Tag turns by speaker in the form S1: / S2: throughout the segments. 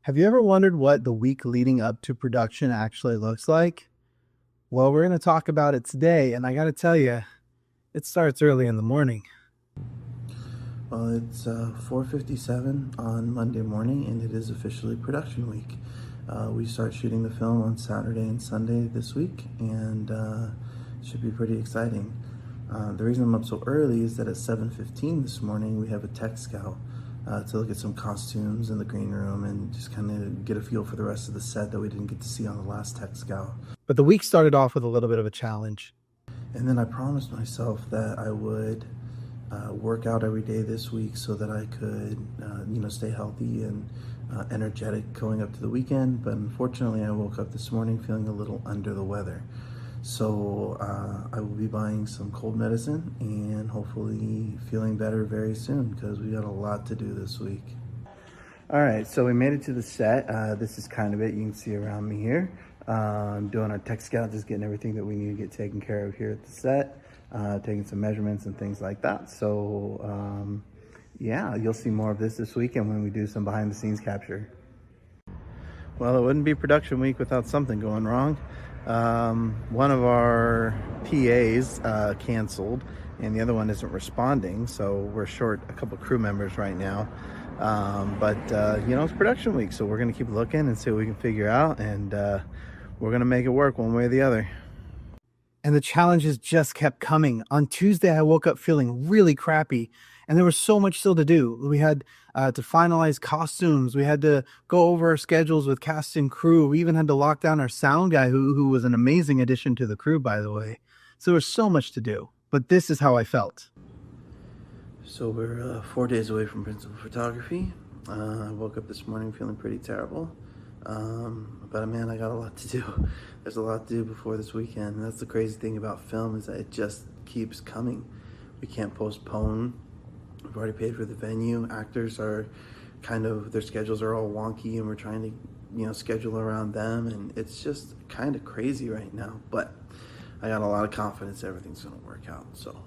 S1: Have you ever wondered what the week leading up to production actually looks like? Well, we're going to talk about it today, and I got to tell you, it starts early in the morning.
S2: Well, it's 4:57 on Monday morning, and it is officially production week. We start shooting the film on Saturday and Sunday this week, and it should be pretty exciting. The reason I'm up so early is that at 7:15 this morning, we have a tech scout to look at some costumes in the green room and just kind of get a feel for the rest of the set that we didn't get to see on the last tech scout.
S1: But the week started off with a little bit of a challenge.
S2: And then I promised myself that I would work out every day this week so that I could, stay healthy and energetic going up to the weekend. But unfortunately, I woke up this morning feeling a little under the weather. So I will be buying some cold medicine and hopefully feeling better very soon because we got a lot to do this week. All right, so we made it to the set. This is kind of it. You can see around me here. Doing our tech scout, just getting everything that we need to get taken care of here at the set, taking some measurements and things like that. So yeah, you'll see more of this weekend when we do some behind the scenes capture. Well, it wouldn't be production week without something going wrong. One of our PAs canceled and the other one isn't responding, so we're short a couple crew members right now. But it's production week, so we're gonna keep looking and see what we can figure out, and we're gonna make it work one way or the other.
S1: And the challenges just kept coming. On Tuesday, I woke up feeling really crappy, and there was so much still to do. We had to finalize costumes. We had to go over our schedules with cast and crew. We even had to lock down our sound guy, who was an amazing addition to the crew, by the way. So there was so much to do, but this is how I felt.
S2: So we're 4 days away from principal photography. I woke up this morning feeling pretty terrible. But man, I got a lot to do. There's a lot to do before this weekend. And that's the crazy thing about film, is that it just keeps coming. We can't postpone. We've already paid for the venue. Actors are their schedules are all wonky, and we're trying to, schedule around them. And it's just kind of crazy right now. But I got a lot of confidence everything's gonna work out. So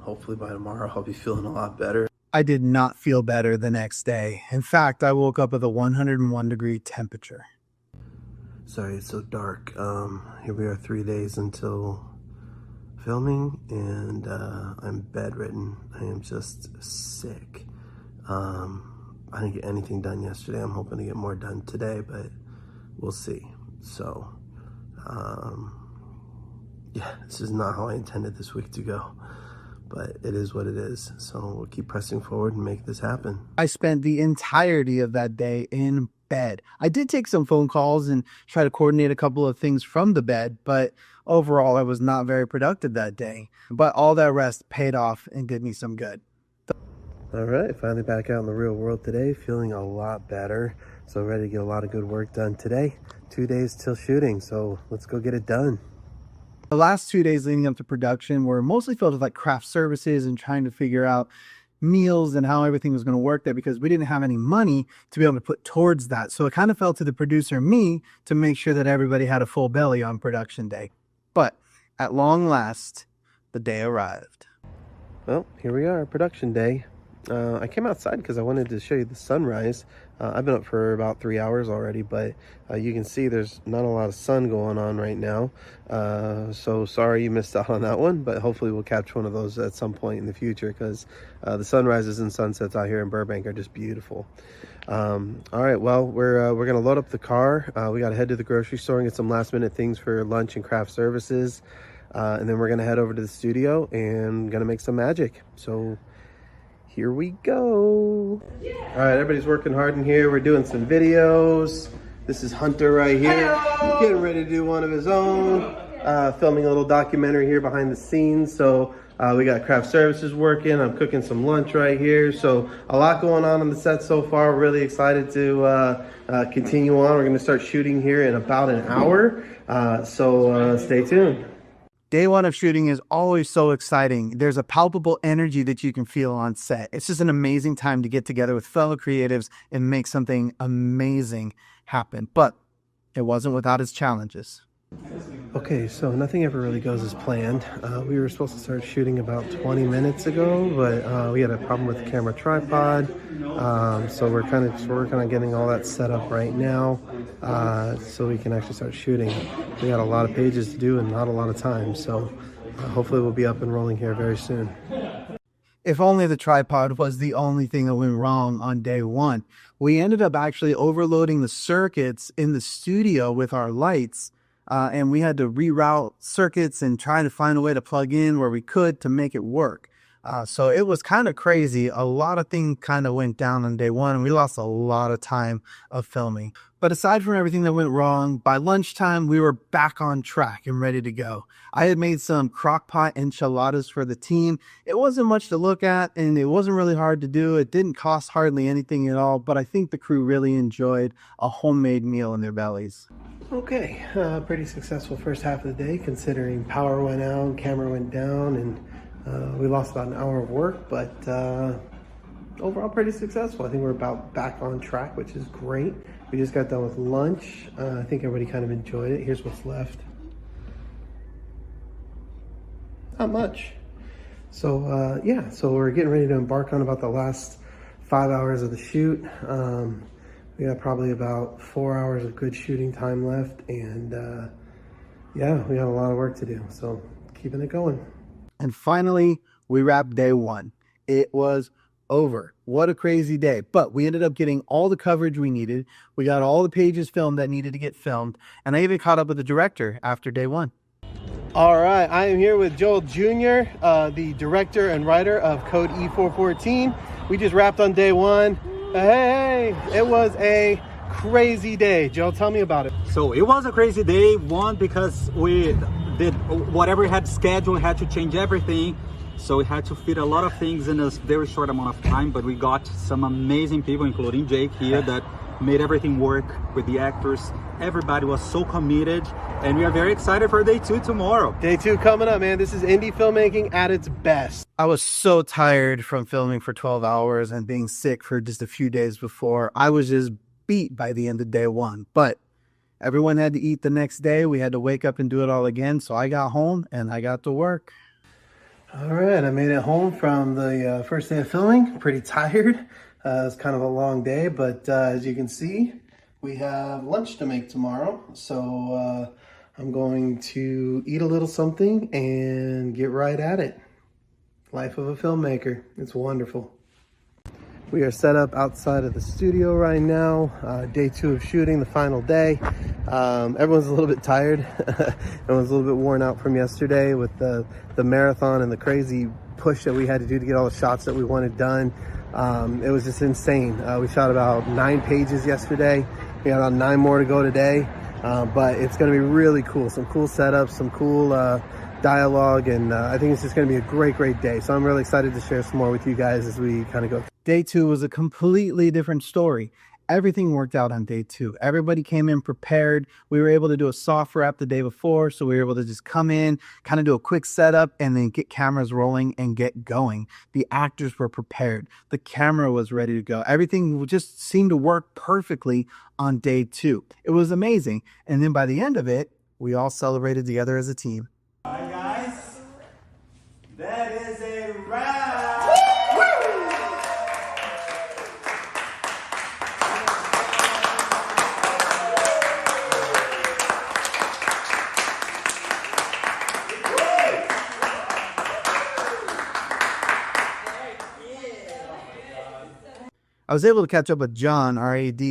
S2: hopefully by tomorrow I'll be feeling a lot better.
S1: I did not feel better the next day. In fact, I woke up with a 101 degree temperature.
S2: Sorry, it's so dark. Here we are 3 days until filming, and I'm bedridden. I am just sick. I didn't get anything done yesterday. I'm hoping to get more done today, but we'll see. So, yeah, this is not how I intended this week to go. But it is what it is. So we'll keep pressing forward and make this happen.
S1: I spent the entirety of that day in bed. I did take some phone calls and try to coordinate a couple of things from the bed, but overall I was not very productive that day. But all that rest paid off and did me some good.
S2: All right, finally back out in the real world today, feeling a lot better. So ready to get a lot of good work done today. 2 days till shooting, so let's go get it done.
S1: The last 2 days leading up to production were mostly filled with like craft services and trying to figure out meals and how everything was going to work there, because we didn't have any money to be able to put towards that. So it kind of fell to the producer and me to make sure that everybody had a full belly on production day. But at long last, the day arrived.
S2: Well, here we are, production day. I came outside because I wanted to show you the sunrise. I've been up for about 3 hours already, but you can see there's not a lot of sun going on right now. So sorry you missed out on that one, but hopefully we'll catch one of those at some point in the future, because the sunrises and sunsets out here in Burbank are just beautiful. All right, well, we're gonna load up the car. We gotta head to the grocery store and get some last minute things for lunch and craft services. And then we're gonna head over to the studio and gonna make some magic. So here we go. All right, everybody's working hard in here. We're doing some videos. This is Hunter right here. Hello. Getting ready to do one of his own. Filming a little documentary here behind the scenes. So we got craft services working. I'm cooking some lunch right here. So a lot going on the set so far. We're really excited to continue on. We're gonna start shooting here in about an hour. So stay tuned.
S1: Day one of shooting is always so exciting. There's a palpable energy that you can feel on set. It's just an amazing time to get together with fellow creatives and make something amazing happen. But it wasn't without its challenges.
S3: Okay, so nothing ever really goes as planned. We were supposed to start shooting about 20 minutes ago, but we had a problem with the camera tripod. So we're kind of just working on getting all that set up right now, so we can actually start shooting. We got a lot of pages to do and not a lot of time, so hopefully we'll be up and rolling here very soon.
S1: If only the tripod was the only thing that went wrong on day one. We ended up actually overloading the circuits in the studio with our lights. And we had to reroute circuits and try to find a way to plug in where we could to make it work. So it was kind of crazy. A lot of things kind of went down on day one, and we lost a lot of time of filming. But aside from everything that went wrong, by lunchtime, we were back on track and ready to go. I had made some crockpot enchiladas for the team. It wasn't much to look at, and it wasn't really hard to do. It didn't cost hardly anything at all, but I think the crew really enjoyed a homemade meal in their bellies.
S3: Okay, pretty successful first half of the day considering power went out, camera went down, and we lost about an hour of work, but overall pretty successful. I think we're about back on track, which is great. We just got done with lunch. I think everybody kind of enjoyed it. Here's what's left. Not much. So yeah, so we're getting ready to embark on about the last 5 hours of the shoot. We got probably about 4 hours of good shooting time left, and yeah, we have a lot of work to do, so keeping it going.
S1: And finally, we wrapped day one. It was over. What a crazy day. But we ended up getting all the coverage we needed. We got all the pages filmed that needed to get filmed, and I even caught up with the director after day one.
S3: All right, I am here with Joel Jr., the director and writer of Code E414. We just wrapped on day one. Hey, it was a crazy day. Joe, tell me about it.
S4: So it was a crazy day, one, because we did whatever we had scheduled, had to change everything. So we had to fit a lot of things in a very short amount of time, but we got some amazing people, including Jake here, that made everything work with the actors. Everybody was so committed, and we are very excited for day two tomorrow.
S3: Day two coming up, man. This is indie filmmaking at its best.
S1: I was so tired from filming for 12 hours and being sick for just a few days before. I was just beat by the end of day one, but everyone had to eat the next day. We had to wake up and do it all again. So I got home and I got to work.
S3: All right, I made it home from the first day of filming. Pretty tired. It was kind of a long day, but as you can see, we have lunch to make tomorrow. So I'm going to eat a little something and get right at it. Life of a filmmaker. It's wonderful. We are set up outside of the studio right now. Day two of shooting, the final day. Everyone's a little bit tired. Everyone's a little bit worn out from yesterday with the marathon and the crazy push that we had to do to get all the shots that we wanted done. It was just insane. We shot about 9 pages yesterday. We got about 9 more to go today. But it's going to be really cool. Some cool setups, some cool dialogue, and I think it's just going to be a great day. So I'm really excited to share some more with you guys as we kind of go.
S1: Day two was a completely different story. Everything worked out on day two. Everybody came in prepared. We were able to do a soft wrap the day before, so we were able to just come in, kind of do a quick setup, and then get cameras rolling and get going. The actors were prepared. The camera was ready to go. Everything just seemed to work perfectly on day two. It was amazing. And then by the end of it, we all celebrated together as a team.
S5: All right, guys, that is a wrap.
S1: I was able to catch up with John, our AD,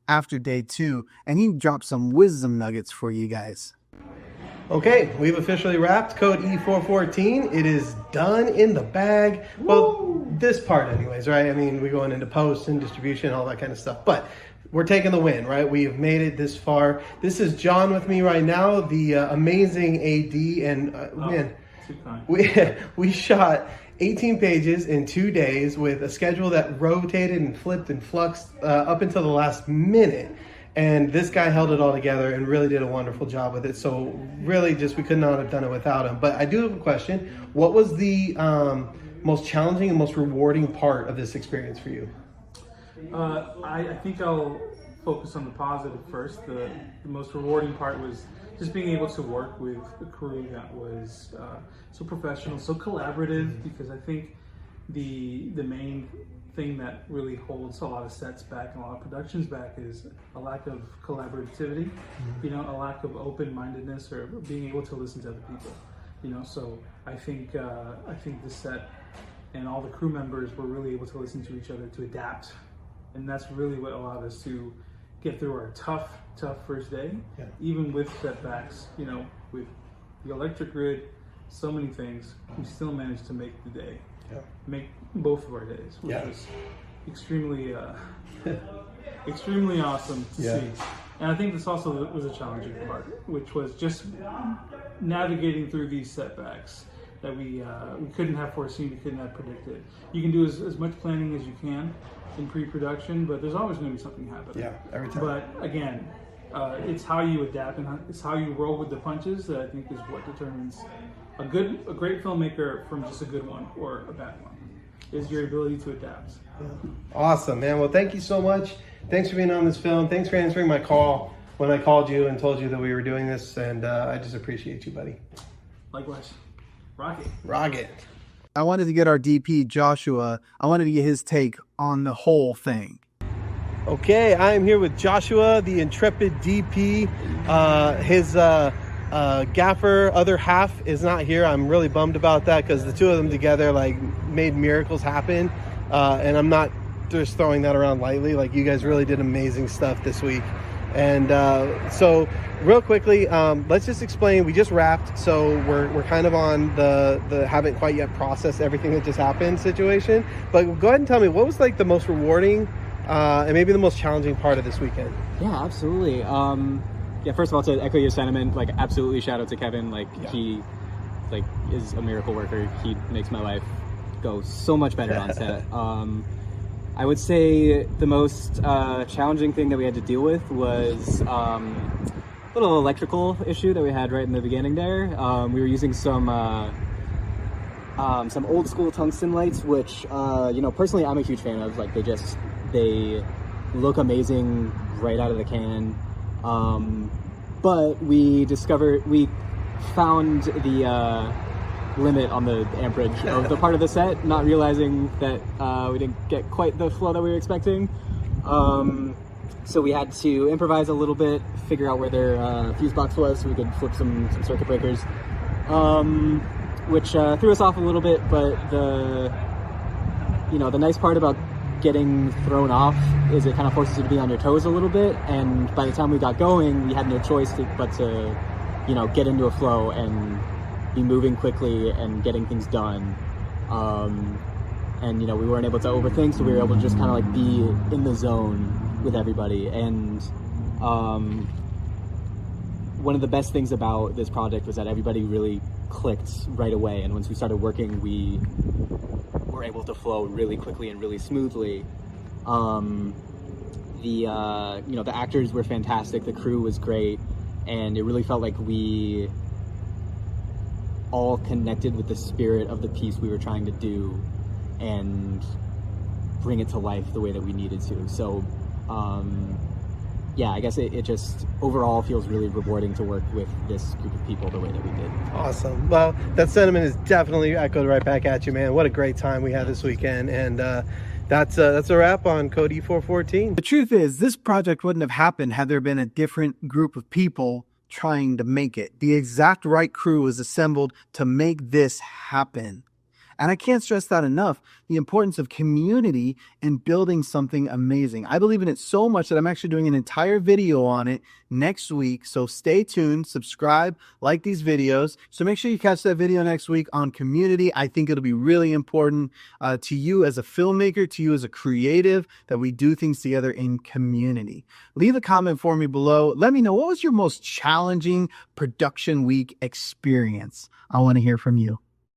S1: after day two, and he dropped some wisdom nuggets for you guys.
S3: Okay, we've officially wrapped Code E414. It is done in the bag. Well, this part anyways, right? I mean, we're going into post and distribution, all that kind of stuff. But we're taking the win, right? We have made it this far. This is John with me right now, the amazing AD. And man, we shot 18 pages in 2 days with a schedule that rotated and flipped and fluxed up until the last minute. And this guy held it all together and really did a wonderful job with it. So really just, we could not have done it without him. But I do have a question. What was the most challenging and most rewarding part of this experience for you?
S6: I think I'll focus on the positive first. The most rewarding part was just being able to work with a crew that was so professional, so collaborative, because I think the main thing that really holds a lot of sets back and a lot of productions back is a lack of collaborativity, you know, a lack of open-mindedness or being able to listen to other people, you know. So I think the set and all the crew members were really able to listen to each other, to adapt, and that's really what allowed us to get through our tough first day, even with setbacks, you know, with the electric grid, so many things, we still managed to make the day, make both of our days, which was extremely extremely awesome to see. And I think this also was a challenging part, which was just navigating through these setbacks that we couldn't have foreseen, we couldn't have predicted. You can do as much planning as you can in pre-production, but there's always going to be something happening.
S3: Yeah, every time.
S6: But again, it's how you adapt and it's how you roll with the punches that I think is what determines a great filmmaker from just a good one or a bad one, is your ability to adapt.
S3: Awesome, man. Well, thank you so much. Thanks for being on this film. Thanks for answering my call when I called you and told you that we were doing this, and I just appreciate you, buddy.
S6: Likewise. Rock it.
S3: Rock it.
S1: I wanted to get our DP, Joshua, I wanted to get his take on the whole thing.
S3: Okay, I am here with Joshua, the intrepid DP. His gaffer, other half, is not here. I'm really bummed about that because the two of them together like made miracles happen. And I'm not just throwing that around lightly. Like, you guys really did amazing stuff this week. And so real quickly, let's just explain. We just wrapped, so we're kind of on the haven't quite yet processed everything that just happened situation. But go ahead and tell me, what was like the most rewarding and maybe the most challenging part of this weekend?
S7: Yeah, absolutely. Yeah, first of all, to echo your sentiment, like, absolutely shout out to Kevin. Like, he is a miracle worker. He makes my life go so much better on set. I would say the most challenging thing that we had to deal with was a little electrical issue that we had right in the beginning there. We were using some old school tungsten lights, which, you know, personally I'm a huge fan of. Like, they look amazing right out of the can. But we found the limit on the amperage of the part of the set, not realizing that we didn't get quite the flow that we were expecting. So we had to improvise a little bit, figure out where their fuse box was so we could flip some circuit breakers, which threw us off a little bit. But the nice part about getting thrown off is it kind of forces you to be on your toes a little bit, and by the time we got going, we had no choice but to get into a flow and be moving quickly and getting things done. And we weren't able to overthink, so we were able to just kind of like be in the zone with everybody. And one of the best things about this project was that everybody really clicked right away, and once we started working, we were able to flow really quickly and really smoothly. The actors were fantastic, the crew was great, and it really felt like we all connected with the spirit of the piece we were trying to do and bring it to life the way that we needed to. So yeah, I guess it just overall feels really rewarding to work with this group of people the way that we did.
S3: Awesome. Well, that sentiment is definitely echoed right back at you, man. What a great time we had this weekend. And that's a wrap on Code E414.
S1: The truth is, this project wouldn't have happened had there been a different group of people trying to make it. The exact right crew was assembled to make this happen. And I can't stress that enough, the importance of community in building something amazing. I believe in it so much that I'm actually doing an entire video on it next week. So stay tuned, subscribe, like these videos. So make sure you catch that video next week on community. I think it'll be really important to you as a filmmaker, to you as a creative, that we do things together in community. Leave a comment for me below. Let me know, what was your most challenging production week experience? I want to hear from you.